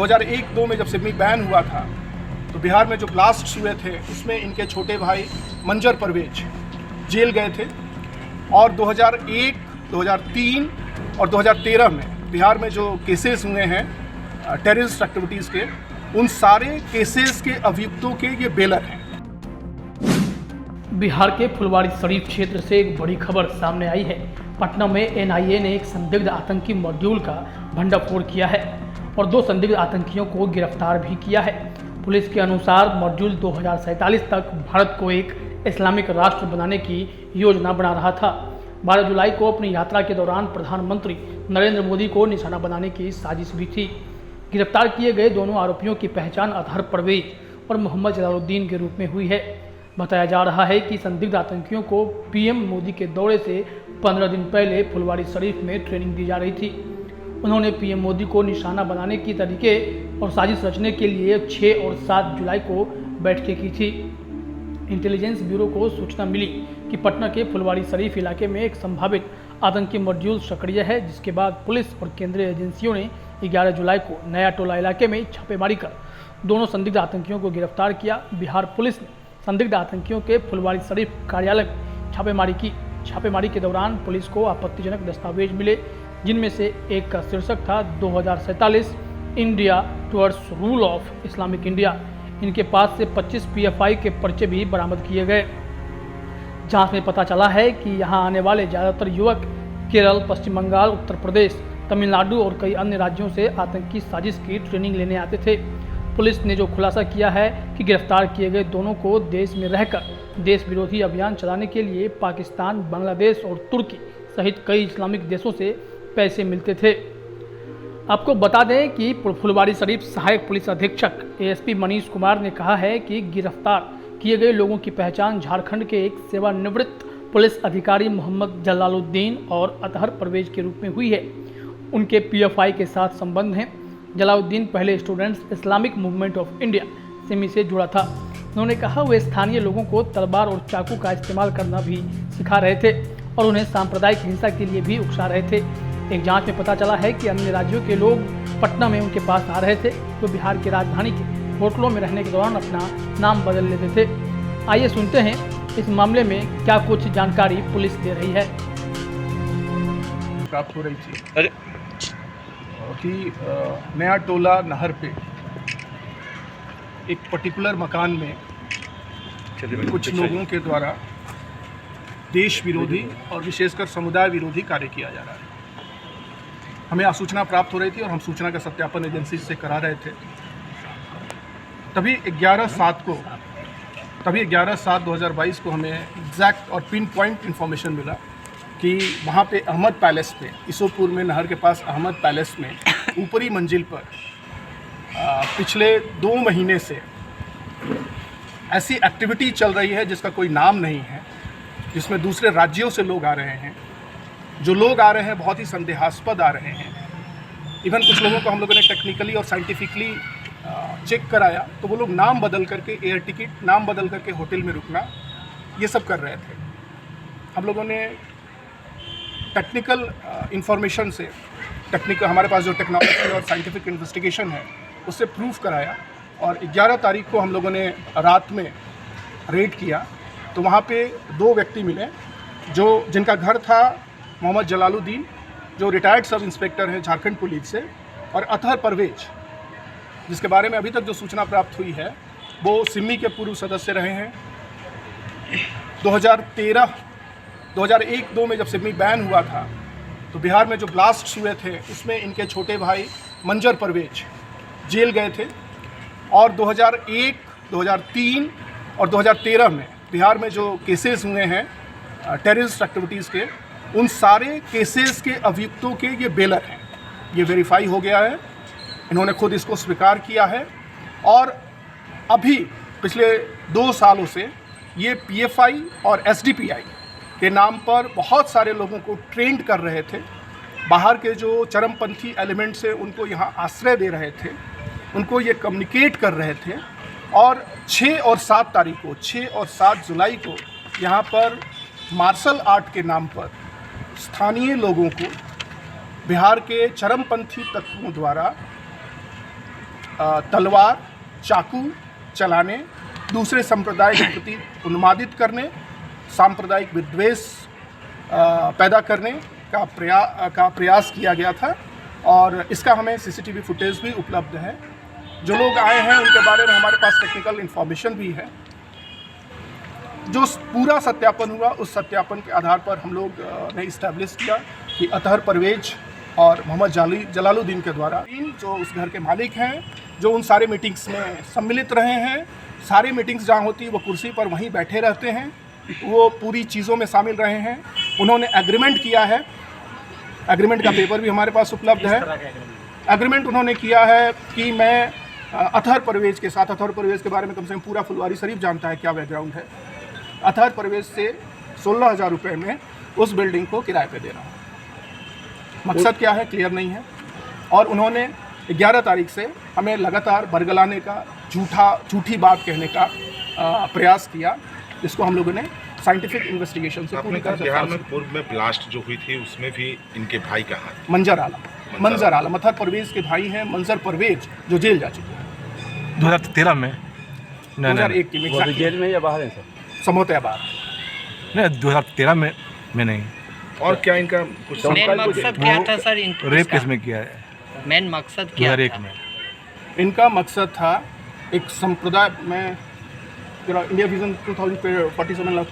2001-2 में जब सिमी बैन हुआ था तो बिहार में जो ब्लास्ट हुए थे उसमें इनके छोटे भाई मंजर परवेज जेल गए थे। और 2001, 2003 और 2013 में बिहार में जो केसेस हुए हैं टेररिस्ट एक्टिविटीज़ के, उन सारे केसेस के अभियुक्तों के ये बेलर हैं। बिहार के फुलवारी शरीफ क्षेत्र से एक बड़ी खबर सामने आई है। पटना में एनआईए ने एक संदिग्ध आतंकी मॉड्यूल का भंडाफोड़ किया है और 2 संदिग्ध आतंकियों को गिरफ्तार भी किया है। पुलिस के अनुसार मॉड्यूल 2047 तक भारत को एक इस्लामिक राष्ट्र बनाने की योजना बना रहा था। 12 जुलाई को अपनी यात्रा के दौरान प्रधानमंत्री नरेंद्र मोदी को निशाना बनाने की साजिश भी थी। गिरफ्तार किए गए दोनों आरोपियों की पहचान अतहर परवेज और मोहम्मद जलालुद्दीन के रूप में हुई है। बताया जा रहा है कि संदिग्ध आतंकियों को पीएम मोदी के दौरे से 15 दिन पहले फुलवारी शरीफ में ट्रेनिंग दी जा रही थी। उन्होंने पीएम मोदी को निशाना बनाने की तरीके और साजिश रचने के लिए 6 और 7 जुलाई को बैठकें की थी। इंटेलिजेंस ब्यूरो को सूचना मिली कि पटना के फुलवारी शरीफ इलाके में एक संभावित आतंकी मॉड्यूल सक्रिय है, जिसके बाद पुलिस और केंद्रीय एजेंसियों ने 11 जुलाई को नया टोला इलाके में छापेमारी कर दोनों संदिग्ध आतंकियों को गिरफ्तार किया। बिहार पुलिस ने संदिग्ध आतंकियों के फुलवारी शरीफ कार्यालय में छापेमारी की। छापेमारी के दौरान पुलिस को आपत्तिजनक दस्तावेज मिले, जिनमें से एक का शीर्षक था 2047 India towards rule of Islamic India. इनके पास से 25 पीएफआई के पर्चे भी बरामद किए गए। जांच में पता चला है कि यहां आने वाले ज़्यादातर युवक केरल, पश्चिम बंगाल, उत्तर प्रदेश, तमिलनाडु और कई अन्य राज्यों से आतंकी साजिश की ट्रेनिंग लेने आते थे। पुलिस ने जो खुलासा किया है कि गिरफ्तार किए गए दोनों को देश में रहकर देश विरोधी अभियान चलाने के लिए पाकिस्तान, बांग्लादेश और तुर्की सहित कई इस्लामिक देशों से पैसे मिलते थे। आपको बता दें कि फुलवारी शरीफ सहायक पुलिस अधीक्षक एएसपी मनीष कुमार ने कहा है कि गिरफ्तार किए गए लोगों की पहचान झारखंड के एक सेवानिवृत्त पुलिस अधिकारी मोहम्मद जलालुद्दीन और अतहर परवेज के रूप में हुई है। उनके पीएफआई के साथ संबंध हैं। जलालुद्दीन पहले students Islamic movement of India Simi से जुड़ा था। उन्होंने कहा वे स्थानीय लोगों को तलवार और चाकू का इस्तेमाल करना भी सिखा रहे थे और उन्हें सांप्रदायिक हिंसा के लिए भी उकसा रहे थे। एक जांच में पता चला है कि अन्य राज्यों के लोग पटना में उनके पास आ रहे थे, तो बिहार की राजधानी के होटलों में रहने के दौरान अपना नाम बदल लेते थे। आइए सुनते हैं इस मामले में क्या कुछ जानकारी पुलिस दे रही है। प्राप्त हो रही थी कि नया टोला नहर पे एक पर्टिकुलर मकान में कुछ लोगों के द्वारा देश विरोधी और विशेषकर समुदाय विरोधी कार्य किया जा रहा है। हमें सूचना प्राप्त हो रही थी और हम सूचना का सत्यापन एजेंसी से करा रहे थे। तभी 11/7/2022 को हमें एग्जैक्ट और पिन पॉइंट इन्फॉर्मेशन मिला कि वहाँ पे अहमद पैलेस पे, ईसोपुर में नहर के पास अहमद पैलेस में ऊपरी मंजिल पर पिछले 2 महीने से ऐसी एक्टिविटी चल रही है जिसका कोई नाम नहीं है, जिसमें दूसरे राज्यों से लोग आ रहे हैं। जो लोग आ रहे हैं बहुत ही संदेहास्पद आ रहे हैं। इवन कुछ लोगों को हम लोगों ने टेक्निकली और साइंटिफिकली चेक कराया तो वो लोग नाम बदल करके एयर टिकट, नाम बदल करके होटल में रुकना, ये सब कर रहे थे। हम लोगों ने टेक्निकल इंफॉर्मेशन से हमारे पास जो टेक्नोलॉजी और साइंटिफिक इन्वेस्टिगेशन है उससे प्रूफ कराया और 11 तारीख को हम लोगों ने रात में रेड किया तो वहाँ पे 2 व्यक्ति मिले जिनका घर था मोहम्मद जलालुद्दीन, जो रिटायर्ड सब इंस्पेक्टर हैं झारखंड पुलिस से, और अतहर परवेज, जिसके बारे में अभी तक जो सूचना प्राप्त हुई है वो सिमी के पूर्व सदस्य रहे हैं। 2001-2 में जब सिमी बैन हुआ था तो बिहार में जो ब्लास्ट हुए थे उसमें इनके छोटे भाई मंजर परवेज जेल गए थे। और 2001, 2003 और 2013 में बिहार में जो केसेस हुए हैं टेररिस्ट एक्टिविटीज़ के, उन सारे केसेस के अभियुक्तों के ये बेलर हैं। ये वेरीफाई हो गया है, इन्होंने खुद इसको स्वीकार किया है। और अभी पिछले 2 सालों से ये पीएफआई और एसडीपीआई के नाम पर बहुत सारे लोगों को ट्रेंड कर रहे थे। बाहर के जो चरमपंथी एलिमेंट से उनको यहाँ आश्रय दे रहे थे, उनको ये कम्युनिकेट कर रहे थे। और 6 और 7 तारीख को, 6 और 7 जुलाई को यहाँ पर मार्शल आर्ट के नाम पर स्थानीय लोगों को बिहार के चरमपंथी तत्वों द्वारा तलवार चाकू चलाने, दूसरे संप्रदाय के प्रति उन्मादित करने, सांप्रदायिक विद्वेष पैदा करने का प्रयास किया गया था। और इसका हमें सीसीटीवी फुटेज भी उपलब्ध है। जो लोग आए हैं उनके बारे में हमारे पास टेक्निकल इन्फॉर्मेशन भी है। जो पूरा सत्यापन हुआ, उस सत्यापन के आधार पर हम लोग ने इस्टेब्लिश किया कि अतहर परवेज और मोहम्मद जलालुद्दीन के द्वारा जो उस घर के मालिक हैं, जो उन सारे मीटिंग्स में सम्मिलित रहे हैं, सारी मीटिंग्स जहाँ होती है वो कुर्सी पर वहीं बैठे रहते हैं, वो पूरी चीज़ों में शामिल रहे हैं। उन्होंने एग्रीमेंट किया है, एग्रीमेंट का पेपर भी हमारे पास उपलब्ध है। एग्रीमेंट उन्होंने किया है कि मैं अतहर परवेज के साथ, अतहर परवेज के बारे में कम से कम पूरा फुलवारी शरीफ जानता है क्या बैकग्राउंड है, अतहर परवेज से 16,000 रुपये में उस बिल्डिंग को किराए पे दे रहा हूँ। मकसद क्या है क्लियर नहीं है। और उन्होंने 11 तारीख से हमें लगातार बरगलाने का, झूठी बात कहने का प्रयास किया, जिसको हम लोगों ने साइंटिफिक इन्वेस्टिगेशन से पूरी तरह से बिहार में पूर्व में ब्लास्ट जो हुई थी उसमें भी इनके भाई का हाथ। मंजर आलम अतहर परवेज के भाई हैं, मंजर परवेज जो जेल जा चुके हैं 2013 में। 2001 की वो जेल में या बाहर है सर? समोते बाहर नहीं, 2013 में नहीं। और क्या इनका कुछ मेन मकसद क्या था सर? रेप केस में किया है मेन मकसद क्या 2001 था? में। इनका मकसद था एक संप्रदाय में, इंडिया विजन 2047